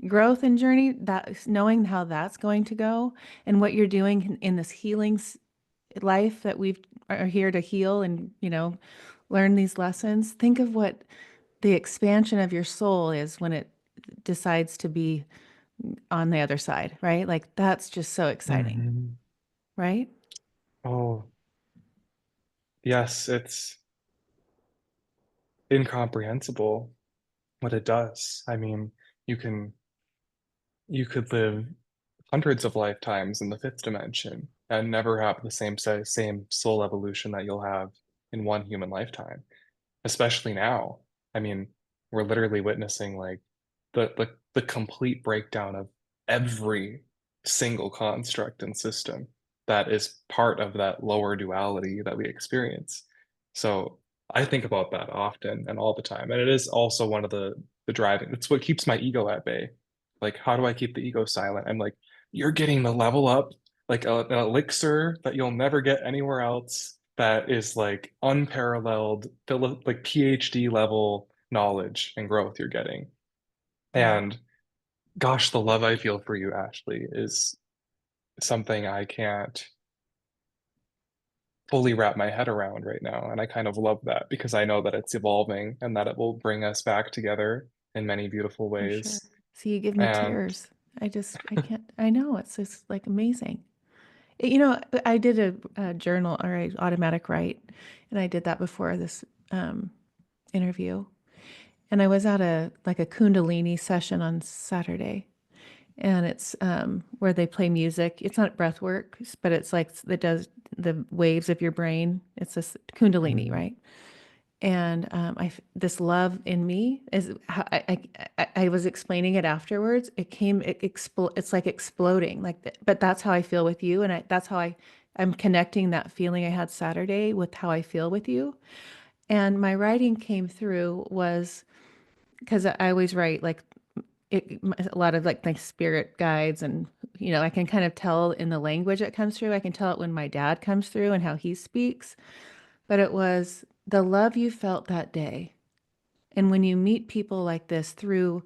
growth and journey, that knowing how that's going to go and what you're doing in this life that we are here to heal and learn these lessons. Think of what the expansion of your soul is when it decides to be on the other side, right? Like that's just so exciting, Mhm. right? Oh, yes, it's incomprehensible what it does. I mean, you can you could live hundreds of lifetimes in the fifth dimension and never have the same soul evolution that you'll have in one human lifetime, especially now. I mean, we're literally witnessing like the complete breakdown of every single construct and system that is part of that lower duality that we experience. So I think about that often and all the time. And it is also one of the driving, it's what keeps my ego at bay. Like, how do I keep the ego silent? I'm like, you're getting the level up, like an elixir that you'll never get anywhere else, that is like unparalleled, like PhD level knowledge and growth you're getting. Right. And gosh, the love I feel for you, Ashley, is something I can't fully wrap my head around right now. And I kind of love that because I know that it's evolving and that it will bring us back together in many beautiful For sure. ways. See, you give me And tears. I can't, I know it's just like amazing. I did a journal or a automatic write, and I did that before this um, interview. And I was at like a Kundalini session on Saturday, and it's where they play music. It's not breath work, but it's like it does the waves of your brain. It's this Kundalini, mm, right? And this love in me is how I was explaining it afterwards. It's like exploding, but that's how I feel with you, and that's how I'm connecting that feeling I had Saturday with how I feel with you. And my writing came through was because I always write like a lot of like my spirit guides and I can kind of tell in the language that comes through. I can tell it when my dad comes through and how he speaks, but it was the love you felt that day. And when you meet people like this through,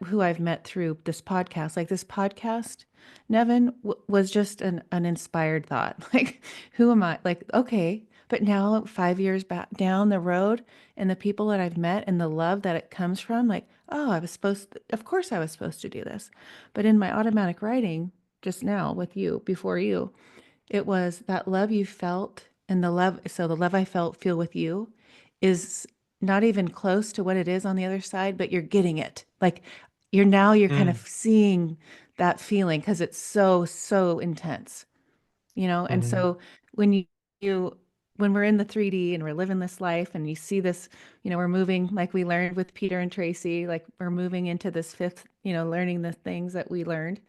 who I've met through this podcast, like this podcast, Nevin was just an inspired thought. Like, who am I? Like, okay, but now 5 years back down the road and the people that I've met and the love that it comes from, like, oh, of course I was supposed to do this. But in my automatic writing just now with you, before you, it was that love you felt and the love I feel with you is not even close to what it is on the other side, but you're getting it. Like you're kind of mm, seeing that feeling because it's so, so intense, And mhm, so when you, when we're in the 3D and we're living this life and you see this, we're moving like we learned with Peter and Tracy, like we're moving into this fifth, learning the things that we learned,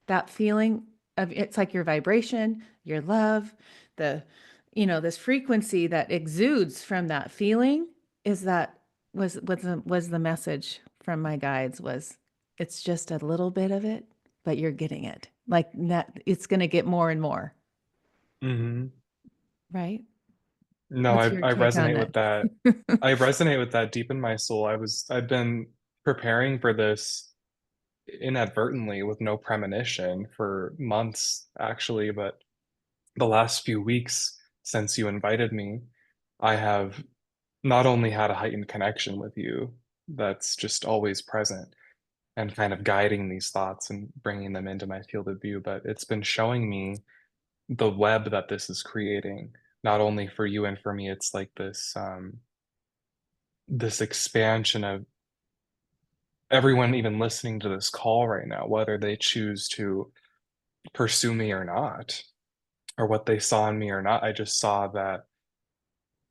that feeling of it's like your vibration, your love, the this frequency that exudes from that feeling is that was the message from my guides was it's just a little bit of it, but you're getting it. Like that it's going to get more and more, Hmm. right? No, What's your I take on resonate with that? that. I resonate with that deep in my soul. I've been preparing for this inadvertently with no premonition for months, actually, but the last few weeks since you invited me, I have not only had a heightened connection with you that's just always present and kind of guiding these thoughts and bringing them into my field of view, but it's been showing me the web that this is creating, not only for you and for me. It's like this expansion of everyone even listening to this call right now, whether they choose to pursue me or not, or what they saw in me or not. I just saw that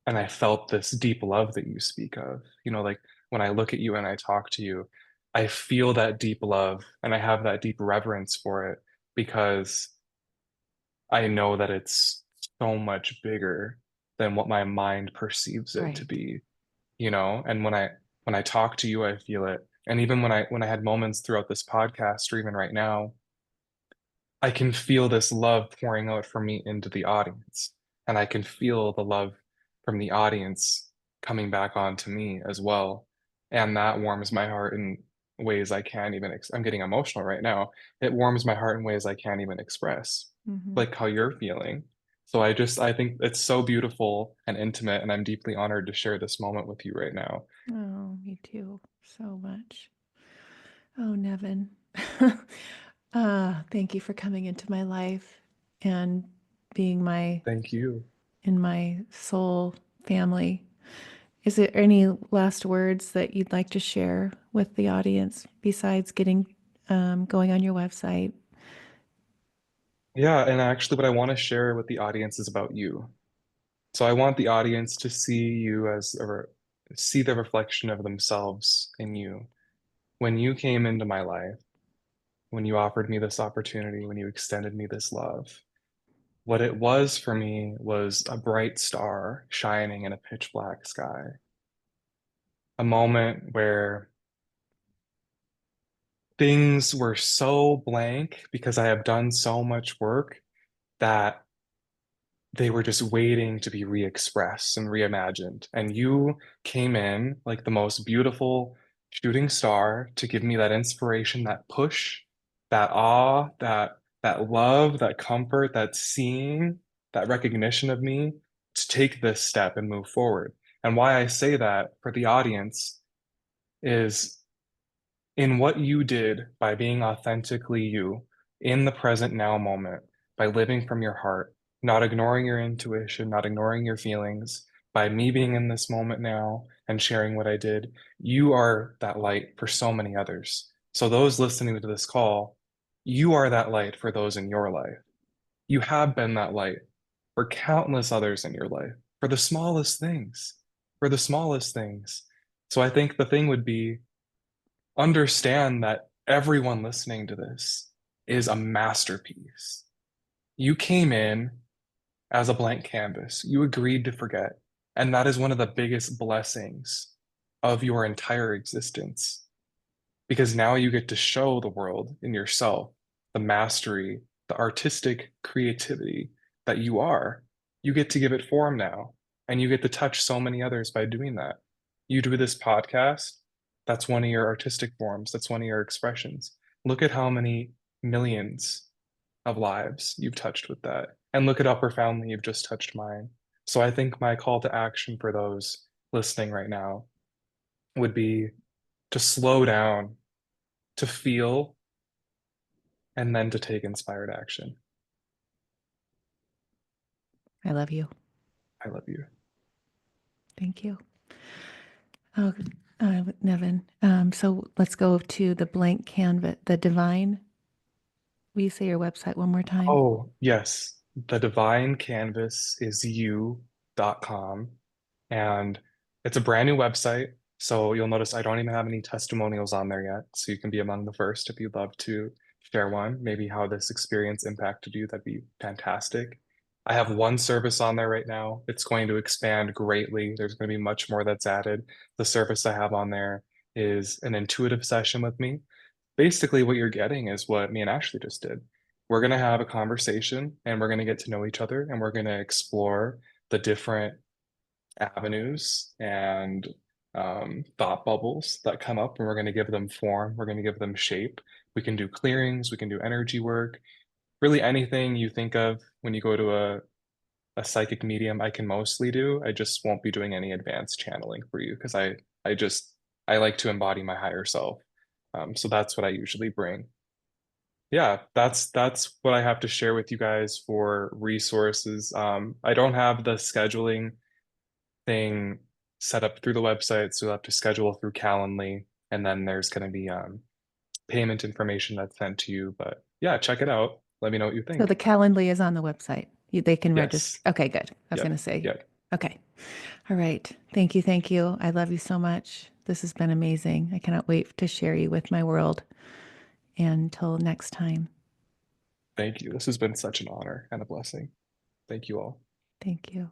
and I felt this deep love that you speak of. Like when I look at you and I talk to you, I feel that deep love and I have that deep reverence for it because I know that it's so much bigger than what my mind perceives it to Right. be. And when I talk to you, I feel it. And even when I had moments throughout this podcast or even right now, I can feel this love pouring out from me into the audience. And I can feel the love from the audience coming back onto me as well. And that warms my heart in ways I can't even, I'm getting emotional right now. It warms my heart in ways I can't even express, Hmm. like how you're feeling. So I think it's so beautiful and intimate, and I'm deeply honored to share this moment with you right now. Oh, me too. So much. Oh, Nevin. Thank you for coming into my life and being Thank you. in my soul family. Is there any last words that you'd like to share with the audience besides going on your website? Yeah, and actually, what I want to share with the audience is about you. So I want the audience to see you see the reflection of themselves in you. When you came into my life, when you offered me this opportunity, when you extended me this love, what it was for me was a bright star shining in a pitch black sky. A moment where things were so blank because I have done so much work that they were just waiting to be re-expressed and reimagined. And you came in like the most beautiful shooting star to give me that inspiration, that push, that awe, that love, that comfort, that seeing, that recognition of me to take this step and move forward. And why I say that for the audience is in what you did by being authentically you in the present now moment, by living from your heart, not ignoring your intuition, not ignoring your feelings, by me being in this moment now and sharing what I did, you are that light for so many others. So, those listening to this call, you are that light for those in your life. You have been that light for countless others in your life, for the smallest things, for the smallest things. So, I think the thing would be understand that everyone listening to this is a masterpiece. You came in as a blank canvas, you agreed to forget. And that is one of the biggest blessings of your entire existence because now you get to show the world in yourself the mastery, the artistic creativity that you are. You get to give it form now, and you get to touch so many others by doing that. You do this podcast, that's one of your artistic forms, that's one of your expressions. Look at how many millions of lives you've touched with that. And look at how profoundly you've just touched mine. So I think my call to action for those listening right now would be to slow down, to feel, and then to take inspired action. I love you. I love you. Thank you. Oh, Nevin. So let's go to the blank canvas, the divine. Will you say your website one more time? Oh, yes. The divine canvas is you.com. And it's a brand new website. So you'll notice I don't even have any testimonials on there yet. So you can be among the first if you'd love to share one, maybe how this experience impacted you. That'd be fantastic. I have one service on there right now. It's going to expand greatly. There's going to be much more that's added. The service I have on there is an intuitive session with me. Basically, what you're getting is what me and Ashley just did. We're going to have a conversation and we're going to get to know each other and we're going to explore the different avenues and thought bubbles that come up, and we're going to give them form. We're going to give them shape. We can do clearings, we can do energy work, really anything you think of when you go to a psychic medium, I can mostly do. I just won't be doing any advanced channeling for you because I just I like to embody my higher self. So that's what I usually bring. Yeah, that's what I have to share with you guys for resources. I don't have the scheduling thing set up through the website, so you'll have to schedule through Calendly, and then there's going to be payment information that's sent to you. But yeah, check it out. Let me know what you So think. the Calendly is on the website. They can register. Yes. Okay, good. I was going Yep. to say, Yep. okay. All right. Thank you. Thank you. I love you so much. This has been amazing. I cannot wait to share you with my world. Until next time, Thank you. This has been such an honor and a blessing. Thank you all. thank you.